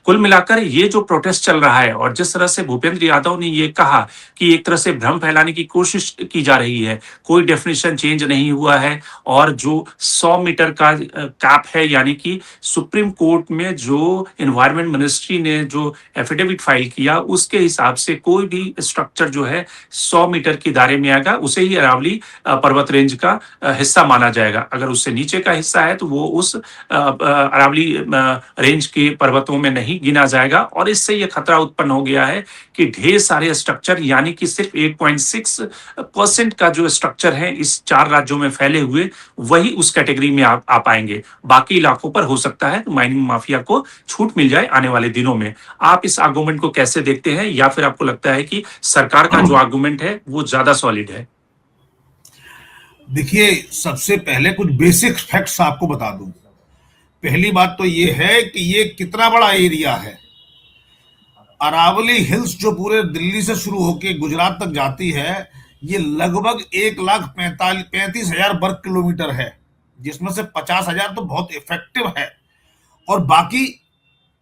कुल मिलाकर ये जो प्रोटेस्ट चल रहा है और जिस तरह से भूपेंद्र यादव ने ये कहा कि एक तरह से भ्रम फैलाने की कोशिश की जा रही है, कोई डेफिनिशन चेंज नहीं हुआ है और जो 100 मीटर का कैप है, यानी कि सुप्रीम कोर्ट में जो एनवायरनमेंट मिनिस्ट्री ने जो एफिडेविट फाइल किया, उसके हिसाब से कोई भी स्ट्रक्चर जो है 100 मीटर के दायरे में आएगा, उसे ही अरावली पर्वत रेंज का हिस्सा माना जाएगा। अगर उससे नीचे का हिस्सा है तो वो उस अरावली रेंज के पर्वतों में नहीं गिना जाएगा। और इससे ये खतरा उत्पन्न हो गया है कि ढेर सारे स्ट्रक्चर, यानी कि सिर्फ 8.6% का जो स्ट्रक्चर है इस 4 राज्यों में फैले हुए, वही उस कैटेगरी में आ पाएंगे। बाकी इलाकों पर हो सकता है माइनिंग माफिया को छूट मिल जाए आने वाले दिनों में। आप इस आर्गुमेंट को कैसे देखते हैं, या फिर आपको लगता है कि सरकार का जो आर्गुमेंट है वो ज्यादा सॉलिड है? देखिए, सबसे पहले कुछ बेसिक फैक्ट्स आपको बता दूं। पहली बात तो ये है कि ये कितना बड़ा एरिया है। अरावली हिल्स जो पूरे दिल्ली से शुरू होकर गुजरात तक जाती है, ये लगभग 1,35,000 वर्ग किलोमीटर है, जिसमें से 50,000 तो बहुत इफेक्टिव है और बाकी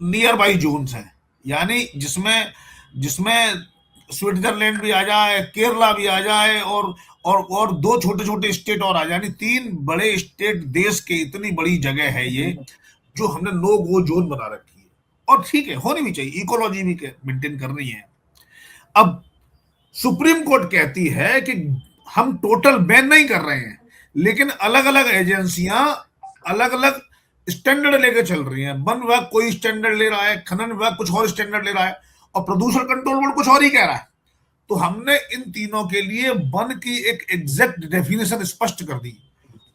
नियर बाई जोन्स हैं, यानी जिसमें जिसमें स्विट्जरलैंड भी आ जाए, केरला भी आ जाए और दो छोटे छोटे स्टेट और आ जाए, यानी 3 बड़े स्टेट देश के इतनी बड़ी जगह है ये, जो हमने नो गो जोन बना रखी है। और ठीक है, होनी भी चाहिए, इकोलॉजी भी मेंटेन करनी है। अब सुप्रीम कोर्ट कहती है कि हम टोटल बैन नहीं कर रहे हैं, लेकिन अलग अलग एजेंसियां अलग अलग स्टैंडर्ड लेके चल रही हैं। वन विभाग कोई स्टैंडर्ड ले रहा है, खनन विभाग कुछ और स्टैंडर्ड ले रहा है, और प्रदूषण कंट्रोल बोर्ड कुछ और ही कह रहा है। तो हमने इन तीनों के लिए वन की एक एग्जैक्ट डेफिनेशन स्पष्ट कर दी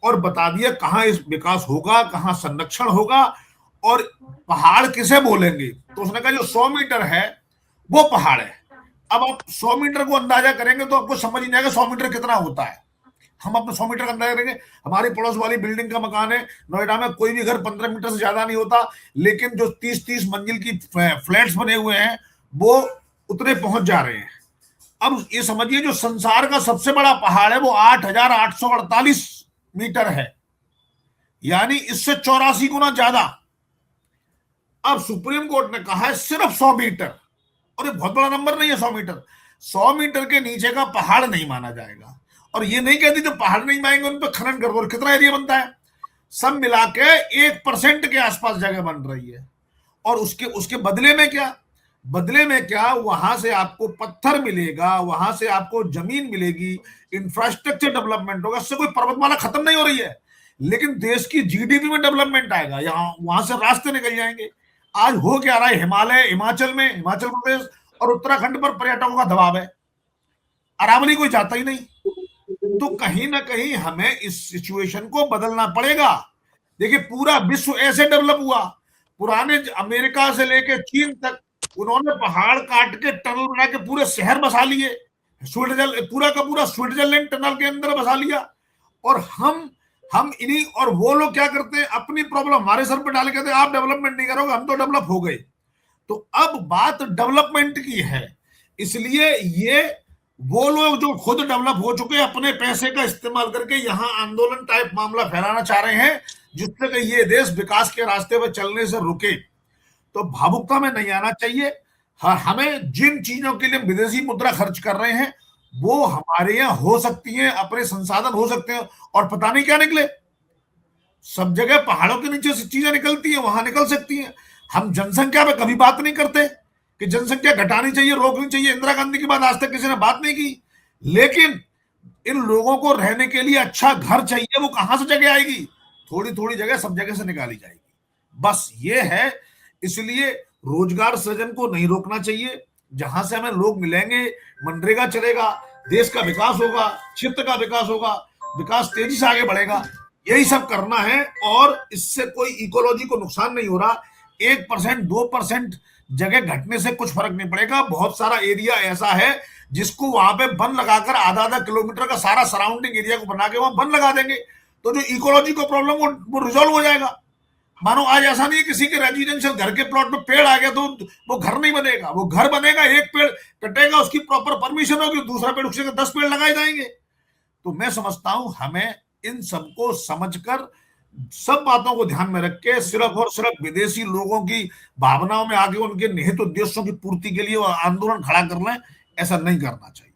और बता दिया कहां इस विकास होगा, कहां संरक्षण होगा और पहाड़ किसे बोलेंगे। तो उसने कहा जो 100 मीटर है वो पहाड़ है। अब आप 100 मीटर को अंदाजा करेंगे तो आपको समझ नहीं आएगा 100 मीटर कितना होता है। हम अपने 100 मीटर का अंदाजा करेंगे, हमारी पड़ोस वाली बिल्डिंग का मकान है नोएडा में, कोई भी घर 15 मीटर से ज्यादा नहीं होता, लेकिन जो 30-30 मंजिल की फ्लैट्स बने हुए हैं वो उतने पहुंच जा रहे हैं। अब ये समझिए जो संसार का सबसे बड़ा पहाड़ है वो 8,848 मीटर है, यानी इससे 84 गुना ज्यादा। अब सुप्रीम कोर्ट ने कहा है सिर्फ 100 मीटर, और ये बहुत बड़ा नंबर नहीं है 100 मीटर। 100 मीटर के नीचे का पहाड़ नहीं माना जाएगा। और ये नहीं कहती जो पहाड़ नहीं मानेंगे उन पर खनन कर दो। कितना एरिया बनता है? सब मिला के 1% के आसपास जगह बन रही है। और उसके उसके बदले में क्या? बदले में क्या, वहां से आपको पत्थर मिलेगा, वहां से आपको जमीन मिलेगी, इंफ्रास्ट्रक्चर डेवलपमेंट होगा। इससे कोई पर्वतमाला खत्म नहीं हो रही है, लेकिन देश की जीडीपी में डेवलपमेंट आएगा। यहाँ वहां से रास्ते निकल जाएंगे। आज हो क्या रहा है हिमालय, हिमाचल में, हिमाचल प्रदेश और उत्तराखंड पर पर्यटकों का दबाव है, अरावली कोई जाता ही नहीं। तो कहीं ना कहीं हमें इस सिचुएशन को बदलना पड़ेगा। देखिए, पूरा विश्व ऐसे डेवलप हुआ, पुराने अमेरिका से लेकर चीन तक उन्होंने पहाड़ काट के टनल बना के पूरे शहर बसा लिए, स्विट्जरलैंड पूरा का पूरा स्विट्जरलैंड टनल के अंदर बसा लिया। और हम इन्हीं, और वो लोग क्या करते हैं, अपनी प्रॉब्लम हमारे सर पे डाल के कहते हैं आप डेवलपमेंट नहीं करोगे, हम तो डेवलप हो गए। तो अब बात डेवलपमेंट की है, इसलिए ये वो लोग जो खुद डेवलप हो चुके हैं अपने पैसे का इस्तेमाल करके यहां आंदोलन टाइप मामला फैलाना चाह रहे हैं, जिससे कि ये देश विकास के रास्ते पर चलने से रुके। तो भावुकता में नहीं आना चाहिए। हमें जिन चीजों के लिए विदेशी मुद्रा खर्च कर रहे हैं वो हमारे यहाँ हो सकती हैं, अपने संसाधन हो सकते हैं, और पता नहीं क्या निकले। सब जगह पहाड़ों के नीचे से चीजें निकलती हैं, वहां निकल सकती हैं। हम जनसंख्या पे कभी बात नहीं करते कि जनसंख्या घटानी चाहिए, रोकनी चाहिए। इंदिरा गांधी की बात आज तक किसी ने बात नहीं की। लेकिन इन लोगों को रहने के लिए अच्छा घर चाहिए, वो कहां से जगह आएगी? थोड़ी थोड़ी जगह सब जगह से निकाली जाएगी, बस ये है। इसलिए रोजगार सृजन को नहीं रोकना चाहिए। जहां से हमें लोग मिलेंगे, मनरेगा चलेगा, देश का विकास होगा, क्षेत्र का विकास होगा, विकास तेजी से आगे बढ़ेगा। यही सब करना है, और इससे कोई इकोलॉजी को नुकसान नहीं हो रहा। 1% 2% जगह घटने से कुछ फर्क नहीं पड़ेगा। बहुत सारा एरिया ऐसा है जिसको वहां पे वन लगाकर आधा किलोमीटर का सारा सराउंडिंग एरिया को बना के वहां वन लगा देंगे, तो जो इकोलॉजी को प्रॉब्लम वो रिजॉल्व हो जाएगा। मानो आज ऐसा नहीं है किसी के रेजिडेंशियल घर के प्लॉट में पेड़ आ गया तो वो घर नहीं बनेगा। वो घर बनेगा, एक पेड़ कटेगा, उसकी प्रॉपर परमिशन होगी, दूसरा पेड़ उगेगा, 10 पेड़ लगाए जाएंगे। तो मैं समझता हूं हमें इन सबको समझकर सब बातों को ध्यान में रख के सिर्फ और सिर्फ विदेशी लोगों की भावनाओं में आके उनके निहित उद्देश्यों की पूर्ति के लिए वो आंदोलन खड़ा कर लें, ऐसा नहीं करना चाहिए।